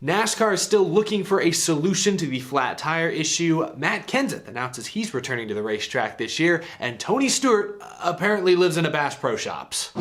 NASCAR is still looking for a solution to the flat tire issue. Matt Kenseth announces he's returning to the racetrack this year, and Tony Stewart apparently lives in a Bass Pro Shops.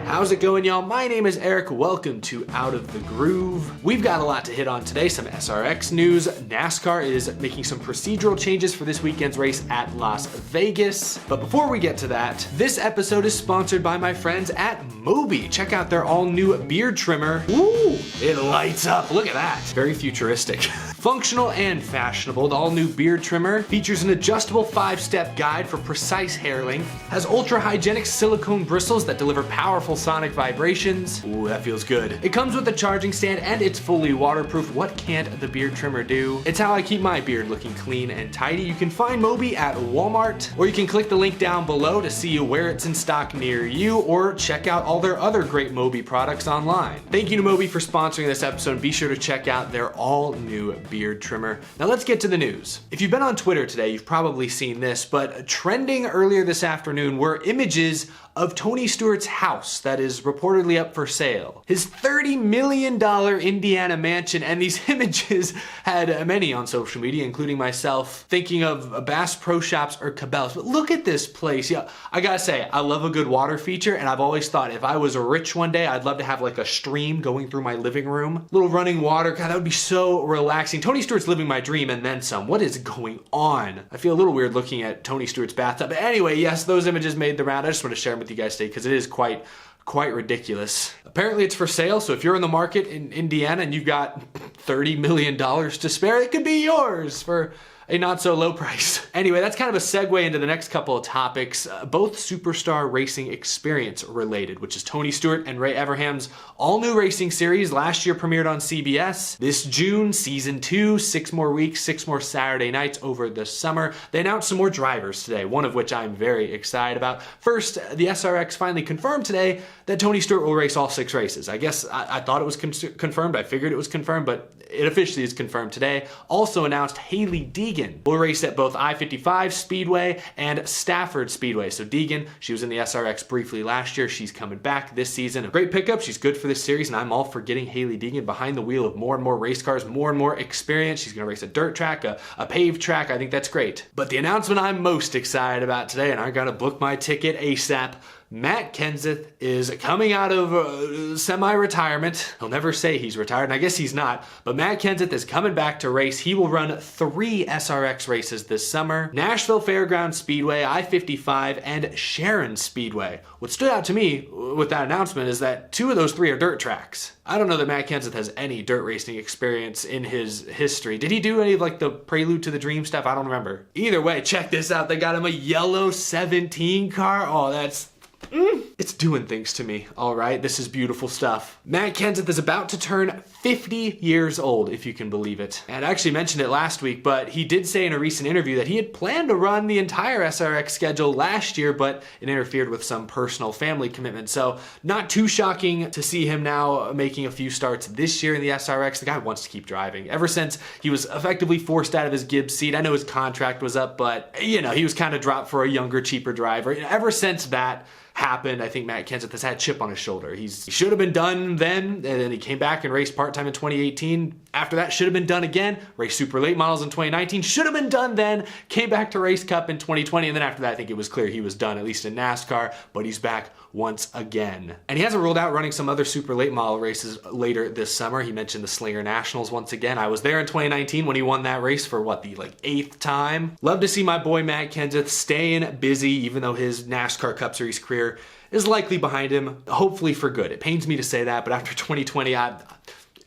How's it going, y'all? My name is Eric. Welcome to Out of the Groove. We've got a lot to hit on today. Some SRX news. NASCAR is making some procedural changes for this weekend's race at Las Vegas. But before we get to that, this episode is sponsored by my friends at Moby. Check out their all-new beard trimmer. Woo! It lights up. Look at that. Very futuristic. Functional and fashionable, the all-new beard trimmer features an adjustable 5-step guide for precise hair length, has ultra-hygienic silicone bristles that deliver powerful sonic vibrations. Ooh, that feels good. It comes with a charging stand and it's fully waterproof. What can't the beard trimmer do? It's how I keep my beard looking clean and tidy. You can find Moby at Walmart, or you can click the link down below to see where it's in stock near you, or check out all their other great Moby products online. Thank you to Moby for sponsoring this episode. Be sure to check out their all-new beard trimmer. Now let's get to the news. If you've been on Twitter today, you've probably seen this, but trending earlier this afternoon were images of Tony Stewart's house that is reportedly up for sale. His $30 million Indiana mansion, and these images had many on social media, including myself, thinking of Bass Pro Shops or Cabela's. But look at this place. Yeah, I gotta say, I love a good water feature, and I've always thought if I was rich one day, I'd love to have like a stream going through my living room. Little running water, God, that would be so relaxing. Tony Stewart's living my dream and then some. What is going on? I feel a little weird looking at Tony Stewart's bathtub. But anyway, yes, those images made the round. I just want to share them with you guys today because it is quite ridiculous. Apparently it's for sale, so if you're in the market in Indiana and you've got $30 million to spare, it could be yours for a not so low price. Anyway, that's kind of a segue into the next couple of topics, both Superstar Racing Experience related, which is Tony Stewart and Ray Everham's all-new racing series. Last year premiered on CBS. This June, season 2, 6 more weeks, 6 more Saturday nights over the summer. They announced some more drivers today, one of which I'm very excited about. First, the SRX finally confirmed today that Tony Stewart will race all 6 races. I guess I thought it was confirmed, I figured it was confirmed, but it officially is confirmed today. Also announced Hailie Deegan will race at both I-55 Speedway and Stafford Speedway. So Deegan, she was in the SRX briefly last year. She's coming back this season. A great pickup. She's good for this series, and I'm all for getting Hailie Deegan behind the wheel of more and more race cars, more and more experience. She's going to race a dirt track, a paved track. I think that's great. But the announcement I'm most excited about today, and I got to book my ticket ASAP, Matt Kenseth is coming out of semi-retirement. He'll never say he's retired, and I guess he's not, but Matt Kenseth is coming back to race. He will run 3 SRX races this summer: Nashville Fairgrounds Speedway, I-55, and Sharon Speedway. What stood out to me with that announcement is that 2 of those 3 are dirt tracks. I don't know that Matt Kenseth has any dirt racing experience in his history. Did he do any of like the Prelude to the Dream stuff? I don't remember. Either way, check this out. They got him a yellow 17 car. Oh, that's it's doing things to me, all right? This is beautiful stuff. Matt Kenseth is about to turn 50 years old, if you can believe it. And I actually mentioned it last week, but he did say in a recent interview that he had planned to run the entire SRX schedule last year, but it interfered with some personal family commitment. So not too shocking to see him now making a few starts this year in the SRX. The guy wants to keep driving. Ever since he was effectively forced out of his Gibbs seat, I know his contract was up, but you know, he was kind of dropped for a younger, cheaper driver. Ever since that happened, I think Matt Kenseth has had a chip on his shoulder. He should have been done then, and then he came back and raced part-time in 2018. After that, should have been done again. Raced super late models in 2019. Should have been done then. Came back to Race Cup in 2020, and then after that, I think it was clear he was done, at least in NASCAR, but he's back once again. And he hasn't ruled out running some other super late model races later this summer. He mentioned the Slinger Nationals once again. I was there in 2019 when he won that race for what, the 8th time. Love to see my boy Matt Kenseth staying busy, even though his NASCAR Cup Series career is likely behind him, hopefully for good. It pains me to say that, but after 2020,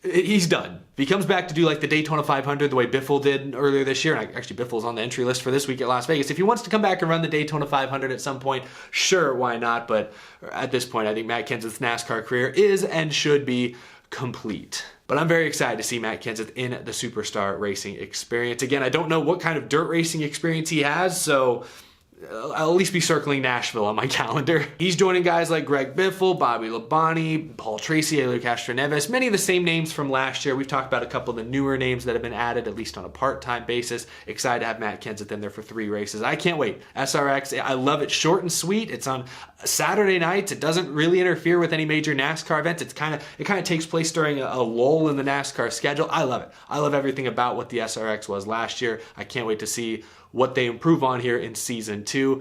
he's done. If he comes back to do like the Daytona 500 the way Biffle did earlier this year, and actually Biffle's on the entry list for this week at Las Vegas, if he wants to come back and run the Daytona 500 at some point, sure, why not? But at this point, I think Matt Kenseth's NASCAR career is and should be complete. But I'm very excited to see Matt Kenseth in the Superstar Racing Experience. Again, I don't know what kind of dirt racing experience he has, so I'll at least be circling Nashville on my calendar. He's joining guys like Greg Biffle, Bobby Labonte, Paul Tracy, Helio Castroneves, many of the same names from last year. We've talked about a couple of the newer names that have been added, at least on a part-time basis. Excited to have Matt Kenseth in there for 3 races. I can't wait. SRX, I love it. Short and sweet. It's on Saturday nights. It doesn't really interfere with any major NASCAR events. It kind of takes place during a lull in the NASCAR schedule. I love it. I love everything about what the SRX was last year. I can't wait to see what they improve on here in season 2.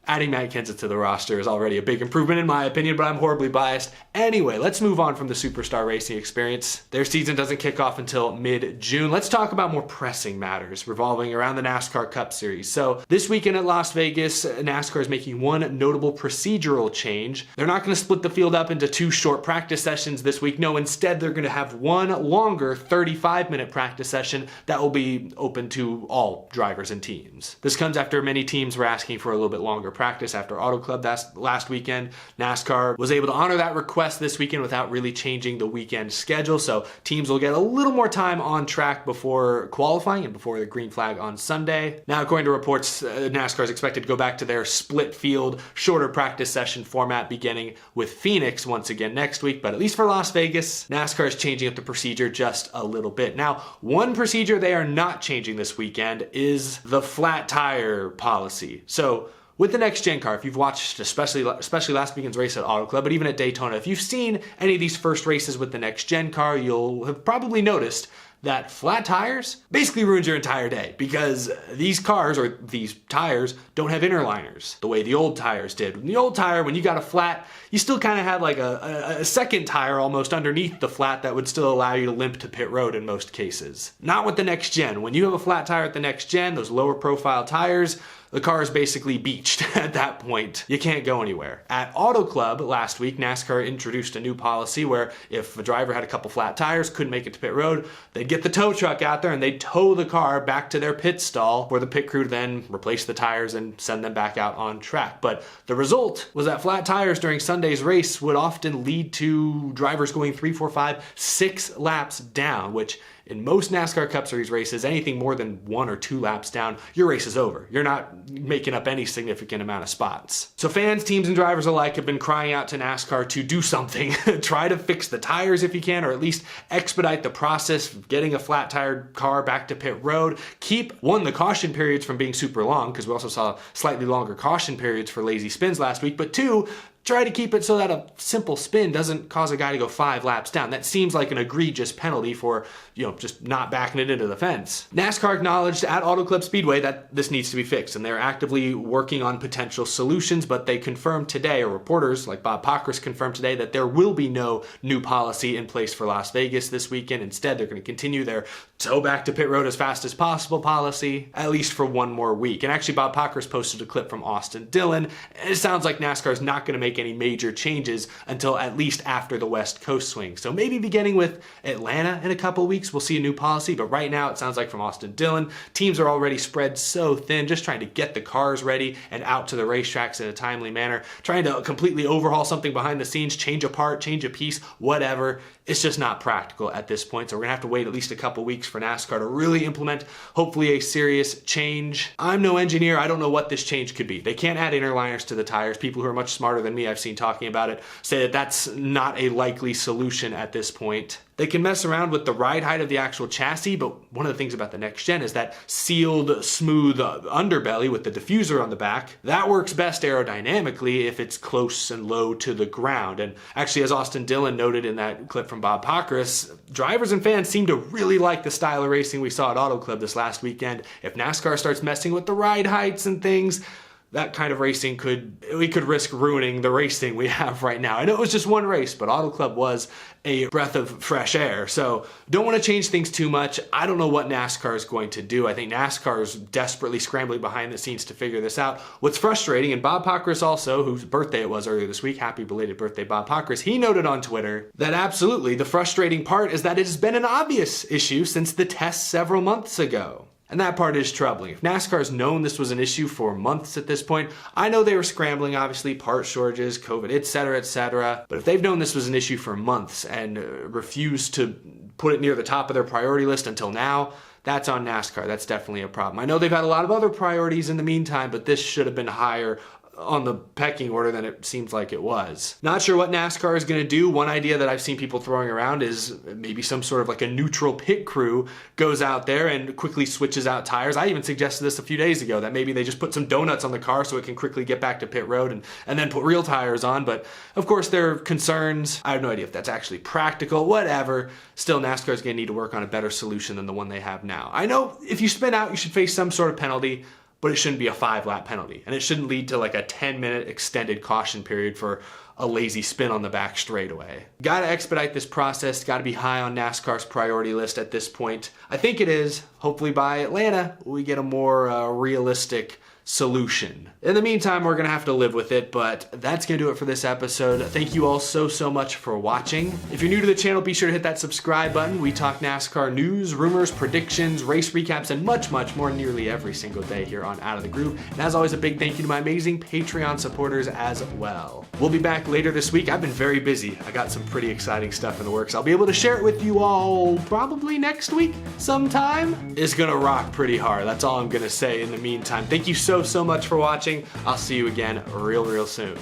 Adding Matt Kenseth to the roster is already a big improvement in my opinion, but I'm horribly biased. Anyway, let's move on from the Superstar Racing Experience. Their season doesn't kick off until mid-June. Let's talk about more pressing matters revolving around the NASCAR Cup Series. So this weekend at Las Vegas, NASCAR is making one notable procedural change. They're not going to split the field up into 2 short practice sessions this week. No, instead they're going to have one longer 35-minute practice session that will be open to all drivers and teams. This comes after many teams were asking for a little bit longer practice after Auto Club last weekend. NASCAR was able to honor that request this weekend without really changing the weekend schedule, so teams will get a little more time on track before qualifying and before the green flag on Sunday. Now, according to reports, NASCAR is expected to go back to their split field, shorter practice session format beginning with Phoenix once again next week, but at least for Las Vegas, NASCAR is changing up the procedure just a little bit. Now, one procedure they are not changing this weekend is the flat tire policy. So with the next gen car, if you've watched especially last weekend's race at Auto Club, but even at Daytona, if you've seen any of these first races with the next gen car, you'll have probably noticed that flat tires basically ruins your entire day, because these cars or these tires don't have inner liners the way the old tires did. In the old tire, when you got a flat, you still kind of had like a second tire almost underneath the flat that would still allow you to limp to pit road in most cases. Not with the next gen. When you have a flat tire at the next gen, those lower profile tires, the car is basically beached at that point. You can't go anywhere. At Auto Club last week, NASCAR introduced a new policy where if a driver had a couple flat tires, couldn't make it to pit road, they'd get the tow truck out there and they'd tow the car back to their pit stall, where the pit crew then replace the tires and send them back out on track. But the result was that flat tires during Sunday's race would often lead to drivers going 3, 4, 5, 6 laps down, which in most NASCAR Cup Series races, anything more than 1 or 2 laps down, your race is over. You're not making up any significant amount of spots. So fans, teams, and drivers alike have been crying out to NASCAR to do something. Try to fix the tires if you can, or at least expedite the process of getting a flat-tired car back to pit road. Keep, 1, the caution periods from being super long, because we also saw slightly longer caution periods for lazy spins last week, but 2, try to keep it so that a simple spin doesn't cause a guy to go 5 laps down. That seems like an egregious penalty for, just not backing it into the fence. NASCAR acknowledged at Auto Club Speedway that this needs to be fixed, and they're actively working on potential solutions, but they confirmed today, or reporters like Bob Pockrass confirmed today, that there will be no new policy in place for Las Vegas this weekend. Instead, they're going to continue their tow back to pit road as fast as possible policy, at least for 1 more week. And actually, Bob Pockrass posted a clip from Austin Dillon. It sounds like NASCAR is not going to make any major changes until at least after the West Coast swing. So maybe beginning with Atlanta in a couple weeks, we'll see a new policy. But right now, it sounds like from Austin Dillon, teams are already spread so thin, just trying to get the cars ready and out to the racetracks in a timely manner, trying to completely overhaul something behind the scenes, change a part, change a piece, whatever. It's just not practical at this point. So we're gonna have to wait at least a couple weeks for NASCAR to really implement, hopefully, a serious change. I'm no engineer. I don't know what this change could be. They can't add inner liners to the tires. People who are much smarter than me, I've seen talking about it, say that that's not a likely solution at this point. They can mess around with the ride height of the actual chassis, but one of the things about the next gen is that sealed, smooth underbelly with the diffuser on the back. That works best aerodynamically if it's close and low to the ground. And actually, as Austin Dillon noted in that clip from Bob Pockrass, drivers and fans seem to really like the style of racing we saw at Auto Club this last weekend. If NASCAR starts messing with the ride heights and things, that kind of racing we could risk ruining the racing we have right now. I know it was just 1 race, but Auto Club was a breath of fresh air. So don't want to change things too much. I don't know what NASCAR is going to do. I think NASCAR is desperately scrambling behind the scenes to figure this out. What's frustrating, and Bob Pockrass also, whose birthday it was earlier this week, happy belated birthday Bob Pockrass, he noted on Twitter that absolutely the frustrating part is that it has been an obvious issue since the test several months ago. And that part is troubling. If NASCAR's known this was an issue for months at this point, I know they were scrambling, obviously, part shortages, COVID, etc. But if they've known this was an issue for months and refused to put it near the top of their priority list until now, that's on NASCAR. That's definitely a problem. I know they've had a lot of other priorities in the meantime, but this should have been higher on the pecking order than it seems like it was. Not sure what NASCAR is going to do. One idea that I've seen people throwing around is maybe some sort of like a neutral pit crew goes out there and quickly switches out tires. I even suggested this a few days ago, that maybe they just put some donuts on the car so it can quickly get back to pit road and then put real tires on. But of course there are concerns. I have no idea if that's actually practical, whatever. Still, NASCAR is going to need to work on a better solution than the one they have now. I know if you spin out, you should face some sort of penalty, but it shouldn't be a 5-lap penalty. And it shouldn't lead to like a 10-minute extended caution period for a lazy spin on the back straightaway. Gotta expedite this process, gotta be high on NASCAR's priority list at this point. I think it is. Hopefully by Atlanta, we get a more realistic solution. In the meantime, we're gonna have to live with it, but that's gonna do it for this episode. Thank you all so much for watching. If you're new to the channel, be sure to hit that subscribe button. We talk NASCAR news, rumors, predictions, race recaps, and much more nearly every single day here on Out of the Groove. And as always, a big thank you to my amazing Patreon supporters as well. We'll be back later this week. I've been very busy. I got some pretty exciting stuff in the works. I'll be able to share it with you all probably next week sometime. It's gonna rock pretty hard. That's all I'm gonna say in the meantime. Thank you so much for watching. I'll see you again real soon.